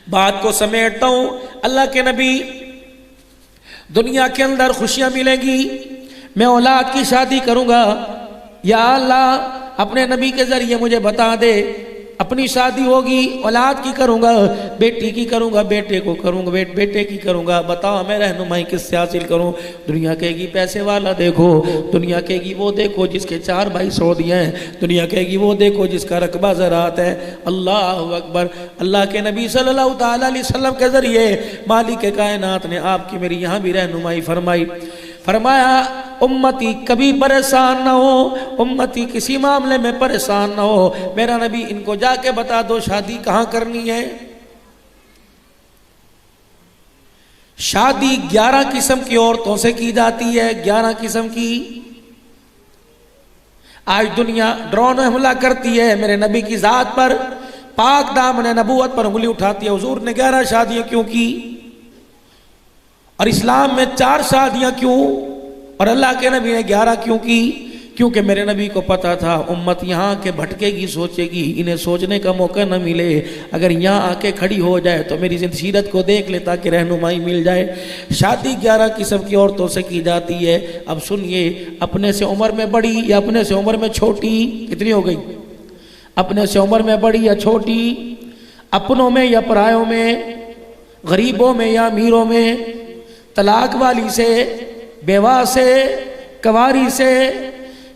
بات کو سمیٹتا ہوں. اللہ کے نبی دنیا کے اندر خوشیاں ملیں گی، میں اولاد کی شادی کروں گا، یا اللہ اپنے نبی کے ذریعے مجھے بتا دے، اپنی شادی ہوگی اولاد کی کروں گا، بیٹی کی کروں گا، بیٹے کو کروں گا، بیٹے کی کروں گا، بتاؤ میں رہنمائی کس سے حاصل کروں؟ دنیا کہے گی پیسے والا دیکھو، دنیا کہے گی وہ دیکھو جس کے 4 بھائی سعودی ہیں، دنیا کہے گی وہ دیکھو جس کا رقبہ زراعت ہے. اللہ اکبر. اللہ کے نبی صلی اللہ تعالیٰ علیہ وسلم کے ذریعے مالک کائنات نے آپ کی میری یہاں بھی رہنمائی فرمائی. فرمایا امتی کبھی پریشان نہ ہو، امتی کسی معاملے میں پریشان نہ ہو. میرا نبی ان کو جا کے بتا دو شادی کہاں کرنی ہے. شادی 11 قسم کی عورتوں سے کی جاتی ہے، 11 قسم کی. آج دنیا ڈرون حملہ کرتی ہے میرے نبی کی ذات پر، پاک دامن نبوت پر انگلی اٹھاتی ہے. حضور نے 11 شادیاں کیوں کی اور اسلام میں 4 شادیاں کیوں اور اللہ کے نبی نے 11 کیوں کی؟ کیونکہ میرے نبی کو پتا تھا امت یہاں کے بھٹکے گی، سوچے گی، انہیں سوچنے کا موقع نہ ملے. اگر یہاں آ کے کھڑی ہو جائے تو میری سیرت کو دیکھ لے تاکہ رہنمائی مل جائے. شادی 11 قسم کی عورتوں سے کی جاتی ہے. اب سنیے، اپنے سے عمر میں بڑی یا اپنے سے عمر میں چھوٹی؟ کتنی ہو گئی؟ اپنے سے عمر میں بڑی یا چھوٹی، اپنوں میں یا پرایوں میں، غریبوں میں یا امیروں میں، طلاق والی سے، بیوہ سے، کواری سے،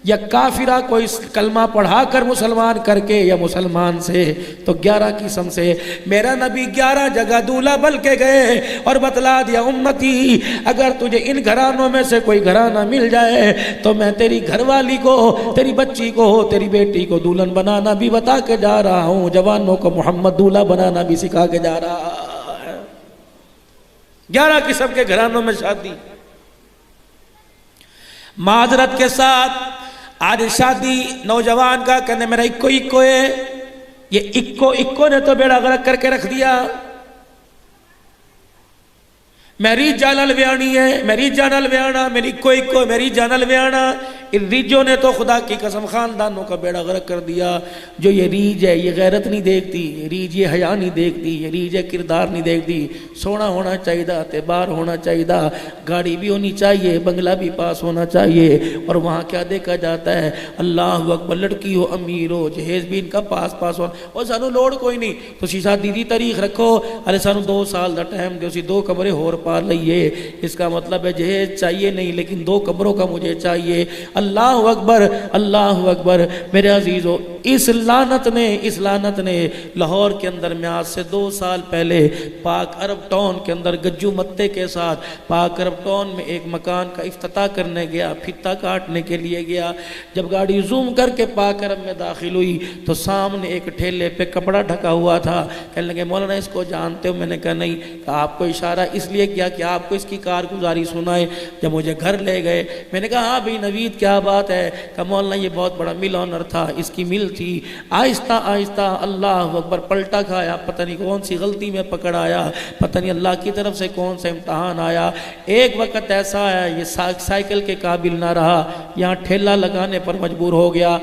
یا کافرہ کوئی کلمہ پڑھا کر مسلمان کر کے یا مسلمان سے. تو 11 قسم سے میرا نبی 11 جگہ دولہا بل کے گئے اور بتلا دیا امتی اگر تجھے ان گھرانوں میں سے کوئی گھرانہ مل جائے تو میں تیری گھر والی کو، تیری بچی کو، تیری بیٹی کو دلہن بنانا بھی بتا کے جا رہا ہوں، جوانوں کو محمد دولہا بنانا بھی سکھا کے جا رہا ہے. 11 قسم کے گھرانوں میں شادی. معذرت کے ساتھ آج شادی نوجوان کا کہنے میرا اکو ہے، یہ اکو نے تو بیڑا غرق کر کے رکھ دیا. میری جانل ویانی ہے، میری جانل ویانا، میری اکو میری جانل ویانا. ان ریجوں نے تو خدا کی قسم خاندانوں کا بیڑا غرق کر دیا. جو یہ ریج ہے یہ غیرت نہیں دیکھتی، یہ ریج یہ حیا نہیں دیکھتی، یہ ریج یہ کردار نہیں دیکھتی. سونا ہونا چاہیے، اعتبار ہونا چاہیے، گاڑی بھی ہونی چاہیے، بنگلہ بھی پاس ہونا چاہیے. اور وہاں کیا دیکھا جاتا ہے؟ اللہ اکبر، لڑکی ہو امیر ہو، جہیز بھی ان کا پاس ہونا. اور سانو لوڑ کوئی نہیں تو شادی دی تاریخ رکھو، ارے سانو 2 سال دا ٹائم دو، اسی 2 کمرے ہور پا لئیے. اس کا مطلب ہے جہیز چاہیے نہیں لیکن 2 کمروں کا مجھے چاہیے. اللہ اکبر، اللہ اکبر. میرے عزیزو، اس لعنت نے لاہور کے اندر میں آج سے 2 سال پہلے پاک عرب ٹاؤن کے اندر گجو متے کے ساتھ پاک عرب ٹاؤن میں ایک مکان کا افتتاح کرنے گیا، پھتا کاٹنے کے لیے گیا. جب گاڑی زوم کر کے پاک عرب میں داخل ہوئی تو سامنے ایک ٹھیلے پہ کپڑا ڈھکا ہوا تھا. کہنے لگے مولانا اس کو جانتے ہو؟ میں نے کہا نہیں. کہا آپ کو اشارہ اس لیے کیا کہ آپ کو اس کی کارگزاری سنائے. جب مجھے گھر لے گئے میں نے کہا ہاں بھائی نوید کیا بات ہے؟ کہ مولانا یہ بہت بڑا مل آنر تھا، اس کی مل تھی. آہستہ آہستہ اللہ اکبر پلٹا کھایا، پتہ نہیں کون سی غلطی میں پکڑ آیا، پتہ نہیں اللہ کی طرف سے کون سا امتحان آیا. ایک وقت ایسا آیا یہ سائیکل کے قابل نہ رہا، یہاں ٹھیلا لگانے پر مجبور ہو گیا.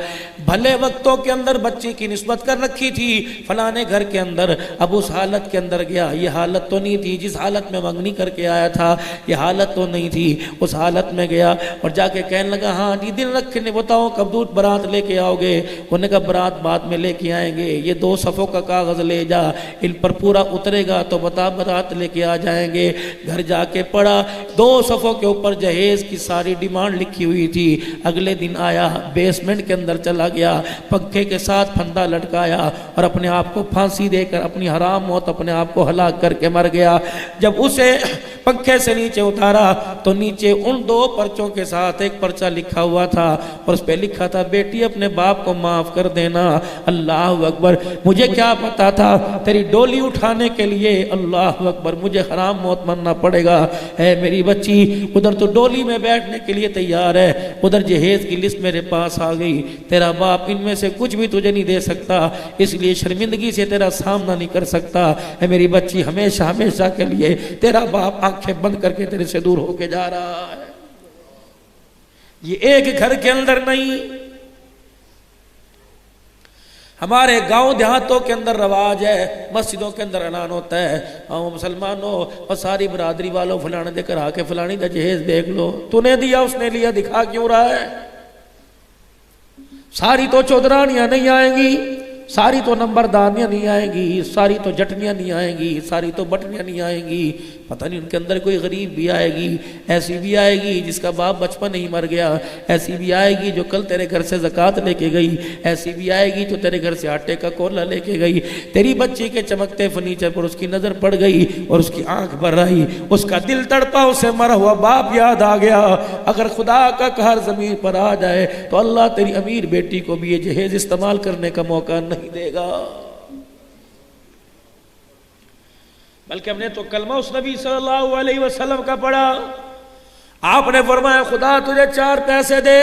بھلے وقتوں کے اندر بچی کی نسبت کر رکھی تھی فلانے گھر کے اندر. اب اس حالت کے اندر گیا، یہ حالت تو نہیں تھی جس حالت میں منگنی کر کے آیا تھا، یہ حالت تو نہیں تھی. اس حالت میں گیا اور جا کے کہنے لگا ہاں جی دن رکھنے بتاؤ کب دودھ برات لے کے آؤ گے؟ انہوں نے کہا برات بعد میں لے کے آئیں گے، یہ 2 صفوں کا کاغذ لے جا، ان پر پورا اترے گا تو بتا برات لے کے آ جائیں گے. گھر جا کے پڑھا، 2 صفوں کے اوپر جہیز کی ساری ڈیمانڈ لکھی ہوئی تھی. اگلے دن آیا، بیسمنٹ کے اندر چلا گیا، پنکھے کے ساتھ پھندا لٹکایا اور اپنے آپ کو پھانسی دے کر اپنی حرام موت اپنے آپ کو ہلاک کر کے مر گیا. جب اسے پنکھے سے نیچے اتارا تو نیچے ان 2 پرچوں کے ساتھ ایک پرچہ لکھا ہوا تھا اور اس پہ لکھا تھا بیٹی اپنے باپ کو معاف کر دینا. اللہ اکبر. مجھے کیا پتا تھا تیری ڈولی اٹھانے کے لیے اللہ اکبر مجھے حرام موت مرنا پڑے گا. اے میری بچی، ادھر تو ڈولی میں بیٹھنے کے لیے تیار ہے، ادھر جہیز کی لسٹ میرے پاس آ گئی. تیرا باپ ان میں سے کچھ بھی تجھے نہیں دے سکتا، اس لیے شرمندگی سے تیرا سامنا نہیں کر سکتا. اے میری بچی، ہمیشہ ہمیشہ کے لیے تیرا باپ آنکھیں بند کر کے تیرے سے دور ہو کے جا رہا ہے. یہ ایک گھر کے اندر نہیں، ہمارے گاؤں دیہاتوں کے اندر رواج ہے، مسجدوں کے اندر اعلان ہوتا ہے، ہم مسلمانوں اور ساری برادری والوں فلانے دے کر آ کے فلانی دا جہیز دیکھ لو، تو نے دیا اس نے لیا، دکھا کیوں رہا ہے؟ ساری تو چودرانیاں نہیں آئیں گی، ساری تو نمبردانیاں نہیں آئیں گی، ساری تو جٹنیاں نہیں آئیں گی، ساری تو بٹنیاں نہیں آئیں گی، پتہ نہیں ان کے اندر کوئی غریب بھی آئے گی، ایسی بھی آئے گی جس کا باپ بچپن ہی مر گیا، ایسی بھی آئے گی جو کل تیرے گھر سے زکوٰۃ لے کے گئی، ایسی بھی آئے گی جو تیرے گھر سے آٹے کا کولہ لے کے گئی، تیری بچی کے چمکتے فرنیچر پر اس کی نظر پڑ گئی اور اس کی آنکھ بھر آئی، اس کا دل تڑپا، اسے مرا ہوا باپ یاد آ گیا۔ اگر خدا کا قہر ضمیر پر آ جائے تو اللہ تیری امیر بیٹی کو بھی یہ جہیز استعمال کرنے کا موقع نہیں دے گا۔ بلکہ ہم نے تو کلمہ اس نبی صلی اللہ علیہ وسلم کا پڑھا، آپ نے فرمایا خدا تجھے 4 پیسے دے،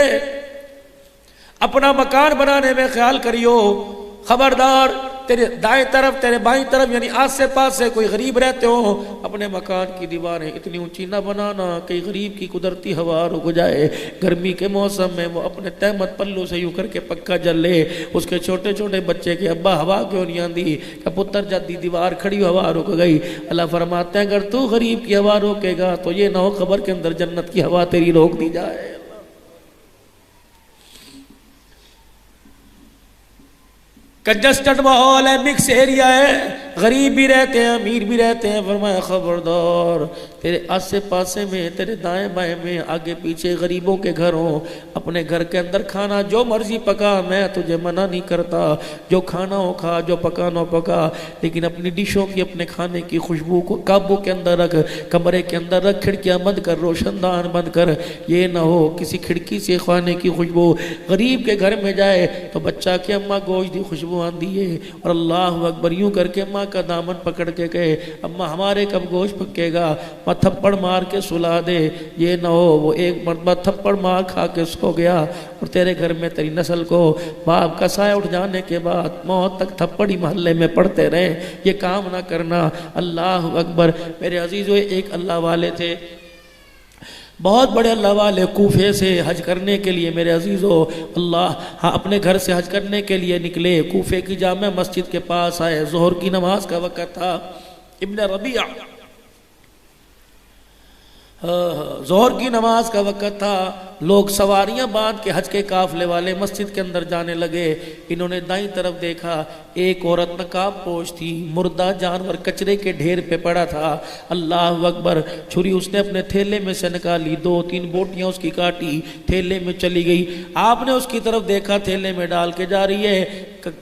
اپنا مکان بنانے میں خیال کریو، خبردار تیرے دائیں طرف تیرے بائیں طرف یعنی آسے پاس سے کوئی غریب رہتے ہو، اپنے مکان کی دیواریں اتنی اونچی نہ بنانا کہ غریب کی قدرتی ہوا رک جائے، گرمی کے موسم میں وہ اپنے تہمت پلو سے یوں کر کے پکا جل لے، اس کے چھوٹے چھوٹے بچے کے ابا ہوا کیوں نہیں آندی کہ پتر جدی دیوار کھڑی ہوا رک گئی۔ اللہ فرماتے ہیں اگر تو غریب کی ہوا روکے گا تو یہ نہ ہو قبر کے اندر جنت کی ہوا تیری روک دی جائے۔ کنجسٹڈ ماحول ہے، مکس ایریا ہے، غریب بھی رہتے ہیں امیر بھی رہتے ہیں، فرمایا خبردار تیرے آسے پاسے میں تیرے دائیں بائیں میں آگے پیچھے غریبوں کے گھر ہوں، اپنے گھر کے اندر کھانا جو مرضی پکا، میں تجھے منع نہیں کرتا، جو کھانا ہو کھا، جو پکانا ہو پکا، لیکن اپنی ڈشوں کی اپنے کھانے کی خوشبو کو قابو کے اندر رکھ، کمرے کے اندر رکھ، کھڑکیاں بند کر، روشن دان بند کر، یہ نہ ہو کسی کھڑکی سے کھانے کی خوشبو غریب کے گھر میں جائے تو بچہ کہ اماں گوشت دی خوشبو آندی ہے، اور اللہ اکبر یوں کر کے ماں کا دامن پکڑ کے کہے اماں ہمارے کب گوشت پکے گا، ماں تھپڑ مار کے سلا دے، یہ نہ ہو وہ ایک مرتبہ تھپڑ مار کھا کے سو گیا اور تیرے گھر میں تیری نسل کو باپ کا سایہ اٹھ جانے کے بعد موت تک تھپڑی محلے میں پڑھتے رہے، یہ کام نہ کرنا۔ اللہ اکبر۔ میرے عزیزو ایک اللہ والے تھے، بہت بڑے اللہ والے، کوفے سے حج کرنے کے لیے میرے عزیزو اپنے گھر سے حج کرنے کے لیے نکلے، کوفے کی جامع مسجد کے پاس آئے، ظہر کی نماز کا وقت تھا، ابن ربیعہ ظہر کی نماز کا وقت تھا، لوگ سواریاں باندھ کے حج کے قافلے والے مسجد کے اندر جانے لگے، انہوں نے دائیں طرف دیکھا، ایک عورت نقاب پوش تھی، مردہ جانور کچرے کے ڈھیر پہ پڑا تھا، اللہ اکبر، چھری اس نے اپنے تھیلے میں سے نکالی، 2-3 بوٹیاں اس کی کاٹی، تھیلے میں چلی گئی، آپ نے اس کی طرف دیکھا، تھیلے میں ڈال کے جا رہی ہے،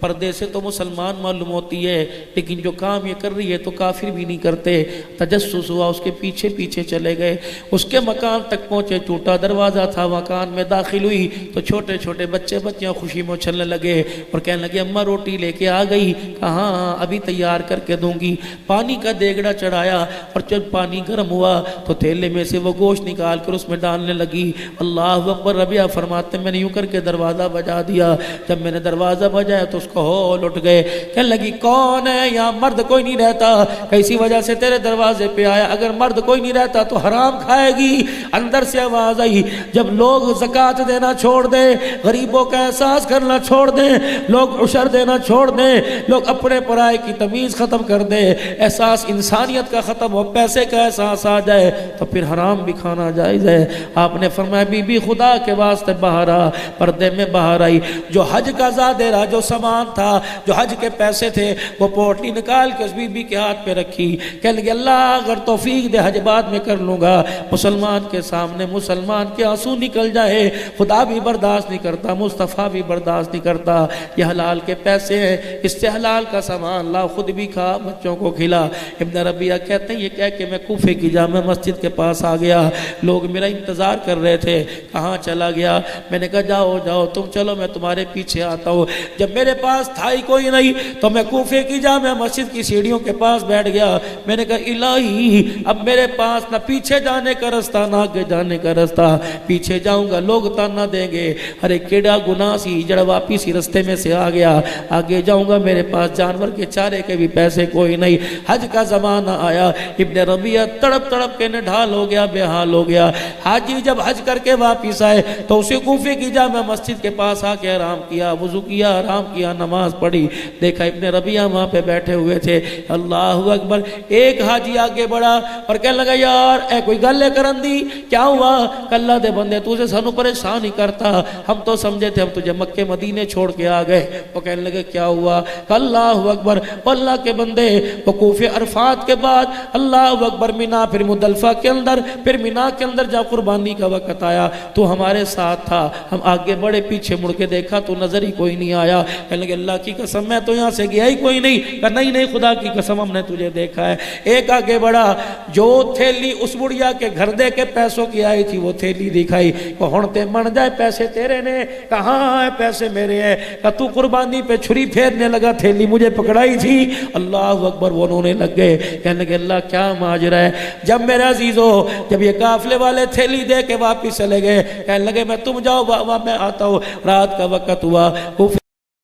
پردے سے تو مسلمان معلوم ہوتی ہے، لیکن جو کام یہ کر رہی ہے تو کافر بھی نہیں کرتے، تجسس ہوا، اس کے پیچھے پیچھے چلے گئے، اس کے مکان تک پہنچے، ٹوٹا دروازہ تھا، مکان میں داخل ہوئی تو چھوٹے چھوٹے بچیاں خوشی میں اچھلنے لگے اور کہنے لگے اماں روٹی لے کے آ گئی، کہاں ابھی تیار کر کے دوں گی، پانی کا دیگڑا چڑھایا اور جب پانی گرم ہوا تو تھیلے میں سے وہ گوشت نکال کر اس میں ڈالنے لگی، اللہ اکبر۔ ربیعہ فرماتے میں نے یوں کر کے دروازہ بجا دیا، جب میں نے دروازہ بجایا تو اس کو ہول اٹھ گئے، کہنے لگی کون ہے یہاں؟ مرد کوئی نہیں رہتا، کیسی وجہ سے تیرے دروازے پہ آیا؟ اگر مرد کوئی نہیں رہتا تو حرام کھائے گی۔ اندر سے آواز آئی، جب لوگ زکوٰۃ دینا چھوڑ دیں، غریبوں کا احساس کرنا چھوڑ دیں، لوگ عشر دینا چھوڑ دیں، لوگ اپنے پرائے کی تمیز ختم کر دیں، احساس انسانیت کا ختم ہو، پیسے کا احساس آ جائے تو پھر حرام بھی کھانا جائز ہے۔ آپ نے فرمایا بی بی خدا کے واسطے باہر آ، پردے میں باہر آئی، جو حج کا زادرہ جو سامان تھا، جو حج کے پیسے تھے، وہ پوٹلی نکال کے اس بی بی کے ہاتھ پہ رکھی، کہنے لگے اللہ اگر توفیق دے حج بعد میں کر لوں گا، مسلمان کے سامنے مسلمان کے آنسو نکل جائے، خدا بھی برداشت نہیں کرتا، مصطفیٰ بھی برداشت نہیں کرتا، یہ حلال کے پیسے ہیں، اس سے حلال کا سامان لا، خود بھی کھا، بچوں کو کھلا۔ ابن ربیعہ کہتے ہیں یہ کہہ کہ میں کوفے کی جامع مسجد کے پاس آ گیا، لوگ میرا انتظار کر رہے تھے، کہاں چلا گیا؟ میں نے کہا جاؤ جاؤ تم چلو، میں تمہارے پیچھے آتا ہوں۔ جب میرے پاس تھا ہی کوئی نہیں تو میں کوفے کی جامع مسجد کی سیڑھیوں کے پاس بیٹھ گیا، میں نے کہا الہی اب میرے پاس نہ پیچھے جانے کا راستہ نہ آگے جانے کا راستہ، پیچھے پیچھے جاؤں گا لوگ تانا دیں گے، ارے کیڑا گناہ سی جڑا واپس ہی رستے میں سے آ گیا، آگے جاؤں گا میرے پاس جانور کے چارے کے بھی پیسے کوئی نہیں۔ حج کا زمانہ آیا، ابن ربیعہ تڑپ تڑپ کے نڈھال ہو گیا، بے حال ہو گیا۔ حاجی جب حج کر کے واپس آئے تو اسے کوفے کی جامع مسجد کے پاس آ کے آرام کیا، وضو کیا، آرام کیا، نماز پڑھی، دیکھا ابن ربیعہ وہاں پہ بیٹھے ہوئے تھے۔ اللہ اکبر، ایک حاجی آگے بڑھا اور کہنے لگا یار اے کوئی گلے کرن دی، کیا ہوا؟ اللہ دے بندے تجھے سانو پریشان ہی کرتا، ہم تو سمجھے تھے ہم تجھے مکے مدینے چھوڑ کے آ گئے۔ وہ کہنے لگے کیا ہوا؟ اللہ اکبر، اللہ کے بندے وقوف عرفات کے بعد اللہ اکبر مینا، پھر مزدلفہ کے اندر، پھر مینا کے اندر جا قربانی کا وقت آیا تو ہمارے ساتھ تھا، ہم آگے بڑے پیچھے مڑ کے دیکھا تو نظر ہی کوئی نہیں آیا۔ کہنے لگے اللہ کی قسم میں تو یہاں سے گیا ہی کوئی نہیں۔ کہا نہیں خدا کی قسم ہم نے تجھے دیکھا ہے۔ ایک آگے بڑھا، جو تھیلی اس بڑھیا کے گھر دے کے پیسوں کی آئی تھی وہ تھیلی دکھائی، وہ ہونتے من جائے پیسے تیرے نے، کہاں ہے پیسے میرے ہیں؟ کہ تو قربانی پہ چھری پھیرنے لگا، تھیلی مجھے پکڑائی تھی۔ اللہ اکبر، وہ رونے لگ گئے، کہنے لگے اللہ کیا ماجرا ہے؟ جب میرے عزیزو جب یہ قافلے والے تھیلی دے کے واپس چلے گئے، کہنے لگے میں تم جاؤ میں آتا ہوں۔ رات کا وقت ہوا،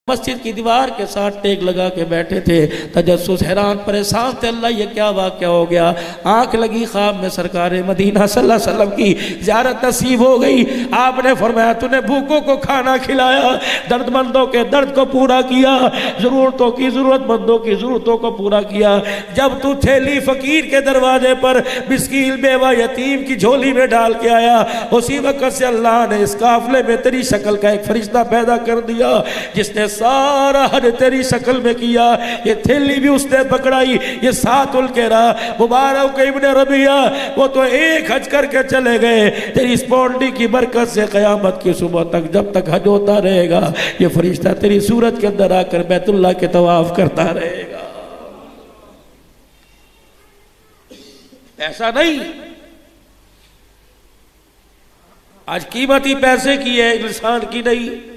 مسجد کی دیوار کے ساتھ ٹیک لگا کے بیٹھے تھے، تجسس، حیران پریشان تھے، اللہ یہ کیا واقعہ ہو گیا؟ آنکھ لگی، خواب میں سرکار مدینہ صلی اللہ علیہ وسلم کی زیارت نصیب ہو گئی۔ آپ نے فرمایا تو نے بھوکوں کو کھانا کھلایا، درد مندوں کے درد کو پورا کیا، ضرورت مندوں کی ضرورتوں کو پورا کیا۔ جب تو تھیلی فقیر کے دروازے پر مسکین بیوہ یتیم کی جھولی میں ڈال کے آیا، اسی وقت سے اللہ نے اس قافلے میں تیری شکل کا ایک فرشتہ پیدا کر دیا جس نے سارا حج تیری شکل میں کیا۔ یہ تھیلی بھی اس نے پکڑائی، یہ ساتھ الکرا مبارک ابن ربیعہ، وہ تو ایک حج کر کے چلے گئے، تیری اس پونڈی کی برکت سے قیامت کی صبح تک جب تک حج ہوتا رہے گا یہ فرشتہ تیری صورت کے اندر آ کر بیت اللہ کے طواف کرتا رہے گا۔ ایسا نہیں آج قیمت ہی پیسے کی ہے، انسان کی نہیں۔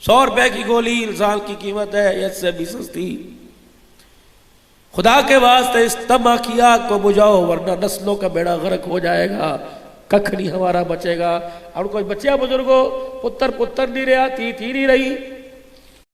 100 روپے کی گولی انسان کی قیمت ہے، اس سے بھی سستی۔ خدا کے واسطے اس طمع کی آگ کو بجھاؤ ورنہ نسلوں کا بیڑا غرق ہو جائے گا، ککھ نہیں ہمارا بچے گا۔ اور کوئی بچیا بزرگوں پتر نہیں رہا، تھی نہیں رہی،